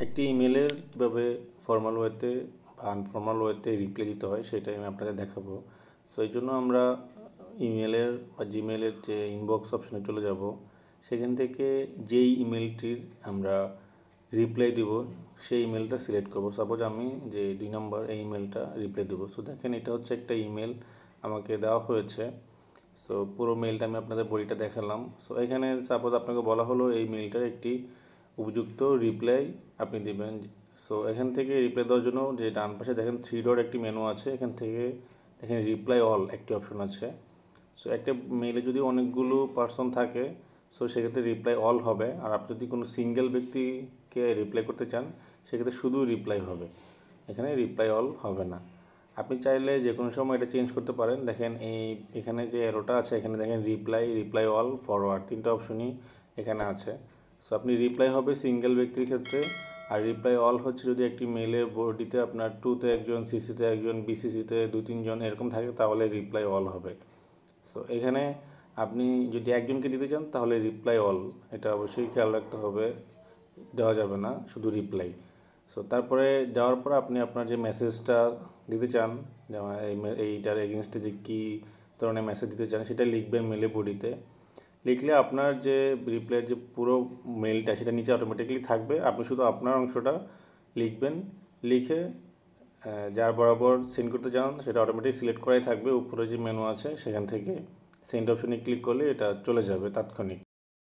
একটি ইমেলের কীভাবে ফর্মাল ওয়েতে বা আনফর্মাল ওয়েতে রিপ্লাই দিতে হয় সেটাই আমি আপনাকে দেখাবো। সো এই জন্য আমরা ইমেলের বা জিমেলের যে ইনবক্স অপশনে চলে যাব, সেখান থেকে যেই ইমেলটির আমরা রিপ্লাই দিব সেই ইমেলটা সিলেক্ট করব। সাপোজ আমি যে 2 নম্বর এই ইমেলটা রিপ্লাই দেবো। সো দেখেন এটা হচ্ছে একটা ইমেল আমাকে দেওয়া হয়েছে। সো পুরো মেলটা আমি আপনাদের বডিটা দেখালাম। সো এখানে সাপোজ আপনাকে বলা হলো এই মেলটার একটি উপযুক্ত রিপ্লাই আপনি দিবেন। সো এখান থেকে রিপ্লাই দেওয়ার জন্য যে ডান পাশে দেখেন 3 ডট একটি মেনু আছে, এখান থেকে দেখেন রিপ্লাই অল একটি অপশন আছে। সো একটা মেইলে যদি অনেকগুলো পার্সন থাকে, সো সেক্ষেত্রে রিপ্লাই অল হবে। আর আপনি যদি কোনো সিঙ্গেল ব্যক্তিকে রিপ্লাই করতে চান, সেক্ষেত্রে শুধু রিপ্লাই হবে, এখানে রিপ্লাই অল হবে না। আপনি চাইলে যে কোনো সময় এটা চেঞ্জ করতে পারেন। দেখেন এখানে যে অ্যারোটা আছে, এখানে দেখেন রিপ্লাই অল, ফরওয়ার্ড, 3টা অপশনই এখানে আছে। সো আপনি রিপ্লাই হবে সিঙ্গেল ব্যক্তির ক্ষেত্রে, আর রিপ্লাই অল হচ্ছে যদি একটি মেলের বডিতে আপনার 2তে একজন, সিসিতে একজন, বিসিসিতে 2-3 জন এরকম থাকে, তাহলে রিপ্লাই অল হবে। সো এখানে আপনি যদি একজনকে দিতে চান তাহলে রিপ্লাই অল, এটা অবশ্যই খেয়াল রাখতে হবে, দেওয়া যাবে না শুধু রিপ্লাই। সো তারপরে যাওয়ার পর আপনি আপনার যে মেসেজটা দিতে চান, যেমন এইটার এগেনস্টে যে কী ধরনের মেসেজ দিতে চান সেটা লিখবেন মেলে বডিতে। লিখলে আপনার যে রিপ্লাইয়ের যে পুরো মেলটা সেটা নিচে অটোমেটিকলি থাকবে। আপনি শুধু আপনার অংশটা লিখবেন, লিখে যার বরাবর সেন্ড করতে চান সেটা অটোমেটিক সিলেক্ট করাই থাকবে। উপরে যে মেনু আছে সেখান থেকে সেন্ড অপশনে ক্লিক করলে এটা চলে যাবে তাৎক্ষণিক।